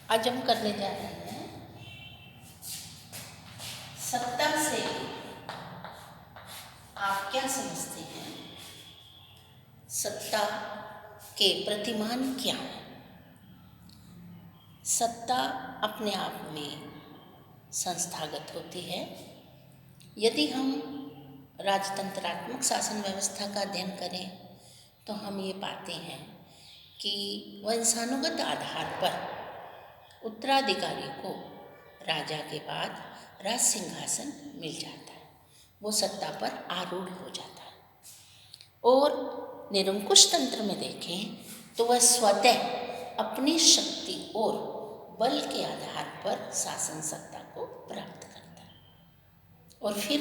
आज हम करने जा रहे हैं सत्ता से आप क्या समझते हैं। सत्ता के प्रतिमान क्या है। सत्ता अपने आप में संस्थागत होती है। यदि हम राजतंत्रात्मक शासन व्यवस्था का अध्ययन करें तो हम ये पाते हैं कि वंशानुगत आधार पर उत्तराधिकारी को राजा के बाद राज सिंहासन मिल जाता है, वो सत्ता पर आरूढ़ हो जाता है। और निरंकुश तंत्र में देखें तो वह स्वतः अपनी शक्ति और बल के आधार पर शासन सत्ता को प्राप्त करता है और फिर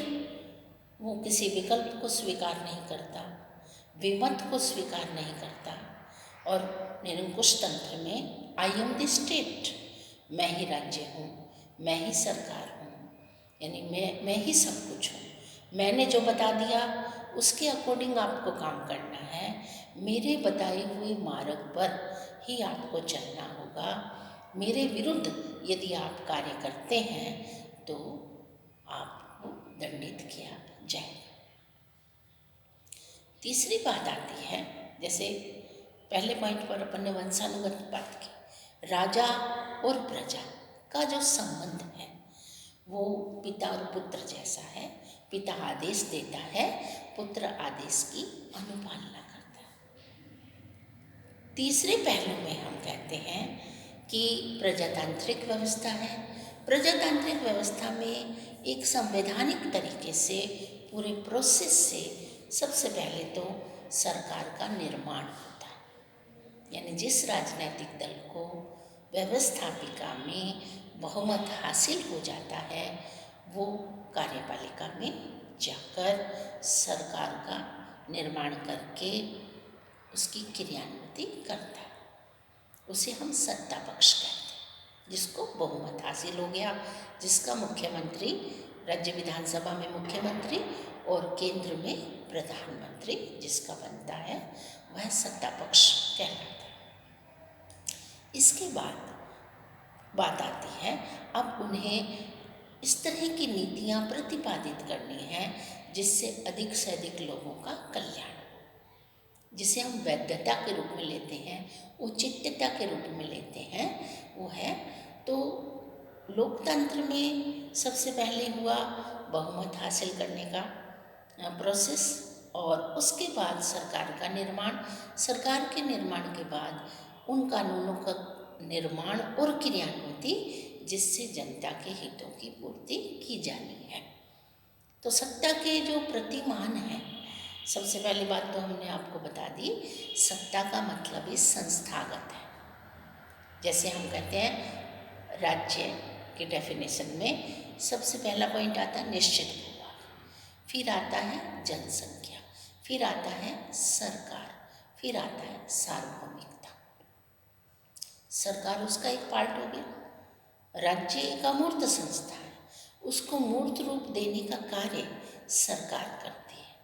वो किसी विकल्प को स्वीकार नहीं करता, विमत को स्वीकार नहीं करता। और निरंकुश तंत्र में आई एम द स्टेट, मैं ही राज्य हूँ, मैं ही सरकार हूँ, यानी मैं ही सब कुछ हूँ। मैंने जो बता दिया उसके अकॉर्डिंग आपको काम करना है, मेरे बताए हुए मार्ग पर ही आपको चलना होगा। मेरे विरुद्ध यदि आप कार्य करते हैं तो आपको दंडित किया जाएगा। तीसरी बात आती है, जैसे पहले पॉइंट पर अपन ने वंशानुगत बात की, राजा और प्रजा का जो संबंध है वो पिता और पुत्र जैसा है। पिता आदेश देता है, पुत्र आदेश की अनुपालना करता है। तीसरे पहलू में हम कहते हैं कि प्रजातांत्रिक व्यवस्था है। प्रजातांत्रिक व्यवस्था में एक संवैधानिक तरीके से पूरे प्रोसेस से सबसे पहले तो सरकार का निर्माण होता है, यानी जिस राजनीतिक दल को व्यवस्थापिका में बहुमत हासिल हो जाता है वो कार्यपालिका में जाकर सरकार का निर्माण करके उसकी क्रियान्विति करता है। उसे हम सत्ता पक्ष कहते हैं, जिसको बहुमत हासिल हो गया, जिसका मुख्यमंत्री राज्य विधानसभा में मुख्यमंत्री और केंद्र में प्रधानमंत्री जिसका बनता है वह सत्ता पक्ष कहलाता है। इसके बाद बात आती है, अब उन्हें इस तरह की नीतियाँ प्रतिपादित करनी है जिससे अधिक से अधिक लोगों का कल्याण, जिसे हम वैधता के रूप में लेते हैं, औचित्यता के रूप में लेते हैं, वो है। तो लोकतंत्र में सबसे पहले हुआ बहुमत हासिल करने का प्रोसेस और उसके बाद सरकार का निर्माण। सरकार के निर्माण के बाद उन कानूनों का निर्माण और क्रियान्विति जिससे जनता के हितों की पूर्ति की जानी है। तो सत्ता के जो प्रतिमान हैं, सबसे पहली बात तो हमने आपको बता दी, सत्ता का मतलब ही संस्थागत है। जैसे हम कहते हैं राज्य के डेफिनेशन में सबसे पहला पॉइंट आता है निश्चित भूभाग, फिर आता है जनसंख्या, फिर आता है सरकार, फिर आता है सार्वभौमिकता। सरकार उसका एक पार्ट हो गया। राज्य एक अमूर्त संस्था है, उसको मूर्त रूप देने का कार्य सरकार करती है।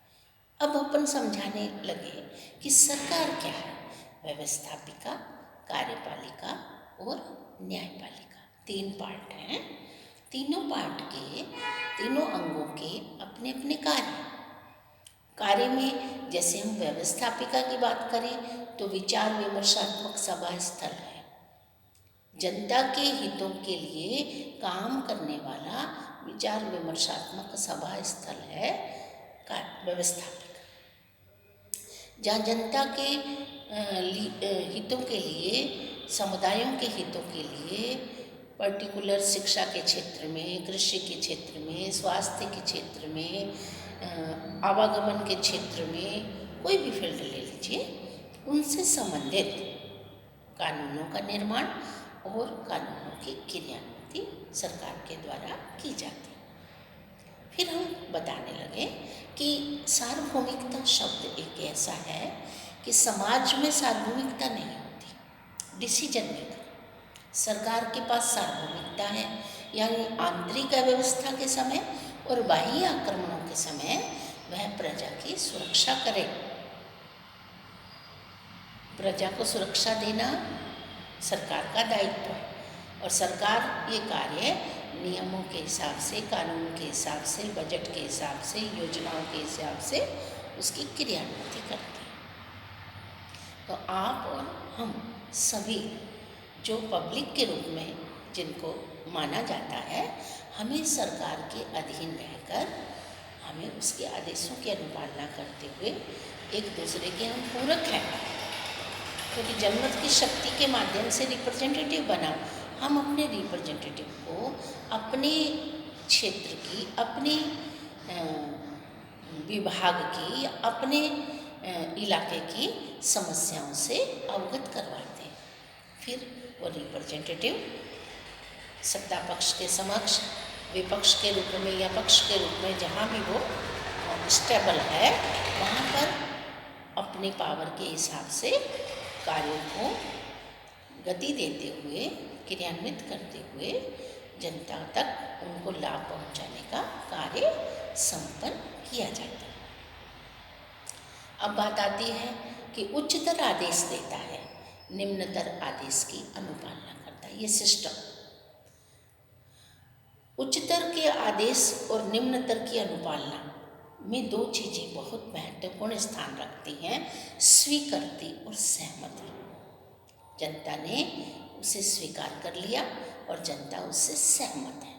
अब अपन समझाने लगे कि सरकार क्या है। व्यवस्थापिका, कार्यपालिका और न्यायपालिका, तीन पार्ट हैं। तीनों पार्ट के, तीनों अंगों के अपने अपने कार्य में, जैसे हम व्यवस्थापिका की बात करें तो विचार विमर्शात्मक सभा स्थल है, जनता के हितों के लिए काम करने वाला विचार विमर्शात्मक सभा स्थल है व्यवस्थापिका, जहाँ जनता के हितों के लिए, समुदायों के हितों के लिए पर्टिकुलर शिक्षा के क्षेत्र में, कृषि के क्षेत्र में, स्वास्थ्य के क्षेत्र में, आवागमन के क्षेत्र में, कोई भी फील्ड ले लीजिए, उनसे संबंधित कानूनों का निर्माण और कानूनों की क्रियान्विति सरकार के द्वारा की जाती है। फिर हम बताने लगे कि सार्वभौमिकता शब्द एक ऐसा है कि समाज में सार्वभौमिकता नहीं होती, डिसीजन मेकर सरकार के पास सार्वभौमिकता है, यानी आंतरिक अव्यवस्था के समय और बाह्य आक्रमणों के समय वह प्रजा की सुरक्षा करे। प्रजा को सुरक्षा देना सरकार का दायित्व है और सरकार ये कार्य नियमों के हिसाब से, कानून के हिसाब से, बजट के हिसाब से, योजनाओं के हिसाब से उसकी क्रियान्वित करती है। तो आप और हम सभी जो पब्लिक के रूप में जिनको माना जाता है, हमें सरकार के अधीन रहकर हमें उसके आदेशों की अनुपालना करते हुए एक दूसरे के हम पूरक हैं, क्योंकि जनमत की शक्ति के माध्यम से रिप्रेजेंटेटिव बना, हम अपने रिप्रेजेंटेटिव को अपने क्षेत्र की, अपने विभाग की या अपने इलाके की समस्याओं से अवगत करवाते हैं। फिर वो रिप्रेजेंटेटिव सत्ता पक्ष के समक्ष, विपक्ष के रूप में या पक्ष के रूप में जहाँ भी वो स्टेबल है, वहाँ पर अपनी पावर के हिसाब से कार्यों को गति देते हुए, क्रियान्वित करते हुए जनता तक उनको लाभ पहुँचाने का कार्य संपन्न किया जाता है। अब बात आती है कि उच्चतर आदेश देता है, निम्नतर आदेश की अनुपालना करता है। ये सिस्टम उच्चतर के आदेश और निम्नतर की अनुपालना में दो चीज़ें बहुत महत्वपूर्ण स्थान रखती हैं, स्वीकृति और सहमति। जनता ने उसे स्वीकार कर लिया और जनता उससे सहमत है।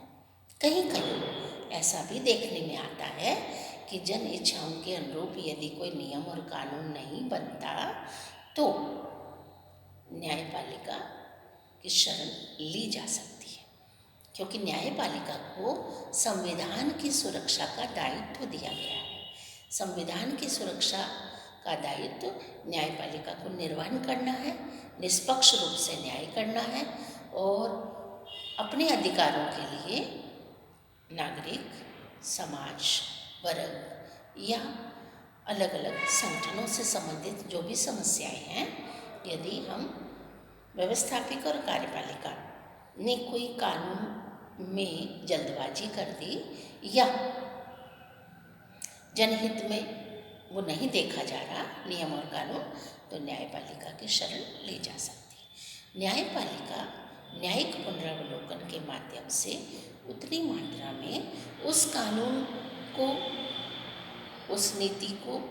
कहीं कहीं ऐसा भी देखने में आता है कि जन इच्छाओं के अनुरूप यदि कोई नियम और कानून नहीं बनता तो न्यायपालिका की शरण ली जा सकती है, क्योंकि न्यायपालिका को संविधान की सुरक्षा का दायित्व दिया गया है। संविधान की सुरक्षा का दायित्व न्यायपालिका को निर्वहन करना है, निष्पक्ष रूप से न्याय करना है और अपने अधिकारों के लिए नागरिक, समाज, वर्ग या अलग अलग संगठनों से संबंधित जो भी समस्याएं हैं, यदि हम व्यवस्थापिका और कार्यपालिका ने कोई कानून में जल्दबाजी कर दी या जनहित में वो नहीं देखा जा रहा नियम और कानून, तो न्यायपालिका की शरण ली जा सकती है। न्यायपालिका न्यायिक पुनरावलोकन के माध्यम से उतनी मात्रा में उस कानून को, उस नीति को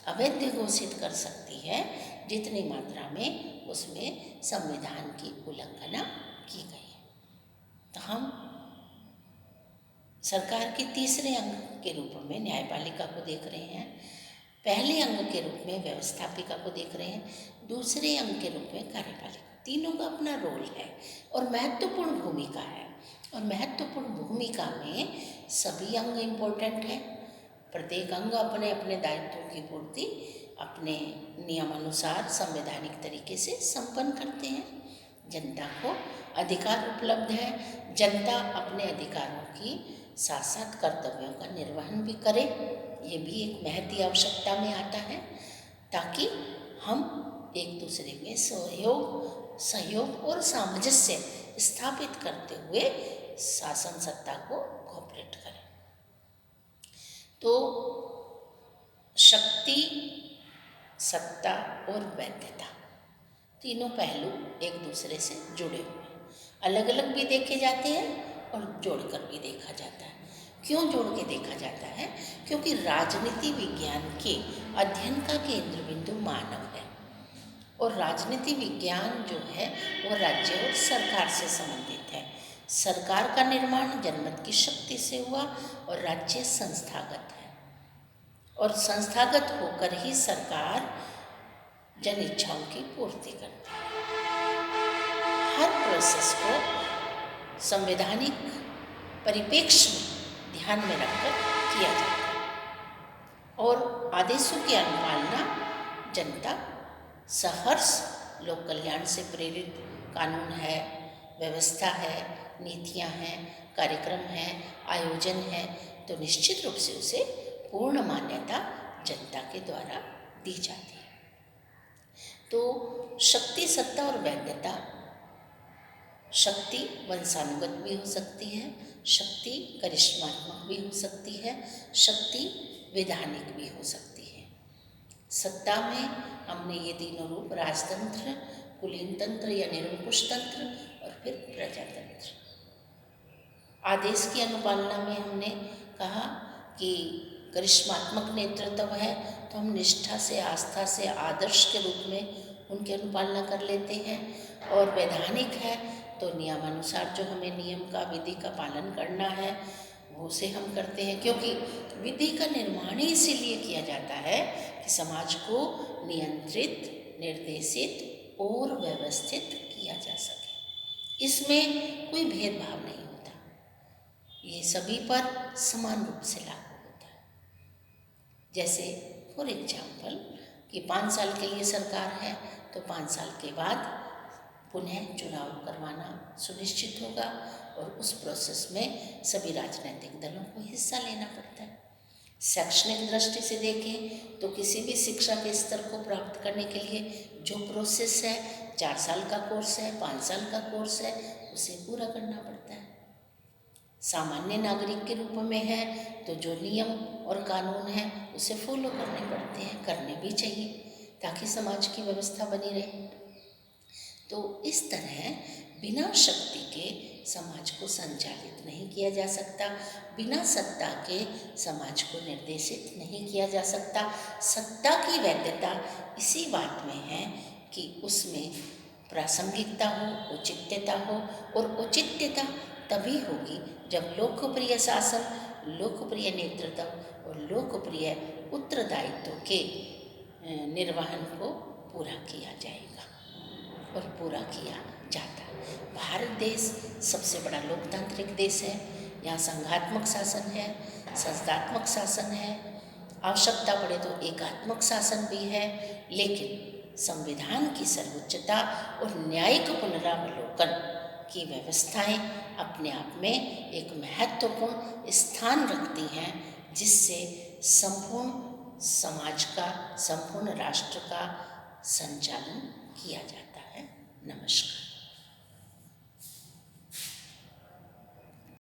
अवैध घोषित कर सकती है जितनी मात्रा में उसमें संविधान की उल्लंघना की गई है। तो हम सरकार के तीसरे अंग के रूप में न्यायपालिका को देख रहे हैं, पहले अंग के रूप में व्यवस्थापिका को देख रहे हैं, दूसरे अंग के रूप में कार्यपालिका। तीनों का अपना रोल है और महत्वपूर्ण भूमिका है, और महत्वपूर्ण भूमिका में सभी अंग इम्पोर्टेंट है। प्रत्येक अंग अपने अपने दायित्वों की पूर्ति अपने नियमानुसार संवैधानिक तरीके से संपन्न करते हैं। जनता को अधिकार उपलब्ध है, जनता अपने अधिकारों की साथ साथ कर्तव्यों का निर्वहन भी करे, ये भी एक महती आवश्यकता में आता है, ताकि हम एक दूसरे में सहयोग और सामंजस्य स्थापित करते हुए शासन सत्ता को कोऑपरेट करें। तो शक्ति, सत्ता और वैधता तीनों पहलू एक दूसरे से जुड़े हुए हैं, अलग अलग भी देखे जाते हैं और जोड़कर भी देखा जाता है। क्यों जोड़ के देखा जाता है? क्योंकि राजनीति विज्ञान के अध्ययन का केंद्र बिंदु मानव है, और राजनीति विज्ञान जो है वो राज्य और सरकार से संबंधित है। सरकार का निर्माण जनमत की शक्ति से हुआ और राज्य संस्थागत है, और संस्थागत होकर ही सरकार जन इच्छाओं की पूर्ति करती है। हर प्रोसेस को संवैधानिक परिप्रेक्ष्य में ध्यान में रखकर किया जाता है, और आदेशों की अनुपालना जनता सहर्ष लोक कल्याण से प्रेरित कानून है, व्यवस्था है, नीतियां हैं, कार्यक्रम हैं, आयोजन है, तो निश्चित रूप से उसे पूर्ण मान्यता जनता के द्वारा दी जाती है। तो शक्ति, सत्ता और वैधता, शक्ति वंशानुगत भी हो सकती है, शक्ति करिश्मात्मक भी हो सकती है, शक्ति वैधानिक भी हो सकती है। सत्ता में हमने ये तीनों रूप, राजतंत्र, कुलीन तंत्र या निरंकुश तंत्र, और फिर प्रजातंत्र। आदेश की अनुपालना में हमने कहा कि करिश्मात्मक नेतृत्व है तो हम निष्ठा से, आस्था से, आदर्श के रूप में उनकी अनुपालना कर लेते हैं। और वैधानिक है तो नियमानुसार जो हमें नियम का, विधि का पालन करना है वो से हम करते हैं, क्योंकि विधि का निर्माण ही इसीलिए किया जाता है कि समाज को नियंत्रित, निर्देशित और व्यवस्थित किया जा सके। इसमें कोई भेदभाव नहीं होता, ये सभी पर समान रूप से लागू होता है। जैसे फॉर एग्जाम्पल कि 5 साल के लिए सरकार है तो 5 साल के बाद पुनः चुनाव करवाना सुनिश्चित होगा और उस प्रोसेस में सभी राजनीतिक दलों को हिस्सा लेना पड़ता है। शैक्षणिक दृष्टि से देखें तो किसी भी शिक्षा के स्तर को प्राप्त करने के लिए जो प्रोसेस है, 4 साल का कोर्स है, 5 साल का कोर्स है, उसे पूरा करना पड़ता है। सामान्य नागरिक के रूप में है तो जो नियम और कानून है उसे फॉलो करने पड़ते हैं, करने भी चाहिए ताकि समाज की व्यवस्था बनी रहे। तो इस तरह बिना शक्ति के समाज को संचालित नहीं किया जा सकता, बिना सत्ता के समाज को निर्देशित नहीं किया जा सकता। सत्ता की वैधता इसी बात में है कि उसमें प्रासंगिकता हो, औचित्यता हो, और औचित्यता तभी होगी जब लोकप्रिय शासन, लोकप्रिय नेतृत्व और लोकप्रिय उत्तरदायित्व के निर्वहन को पूरा किया जाएगा और पूरा किया जाता है। भारत देश सबसे बड़ा लोकतांत्रिक देश है। यहाँ संघात्मक शासन है, संस्थात्मक शासन है, आवश्यकता पड़े तो एकात्मक शासन भी है, लेकिन संविधान की सर्वोच्चता और न्यायिक पुनरावलोकन की व्यवस्थाएं अपने आप में एक महत्वपूर्ण स्थान रखती हैं, जिससे संपूर्ण समाज का, संपूर्ण राष्ट्र का संचालन किया जाता है। नमस्कार।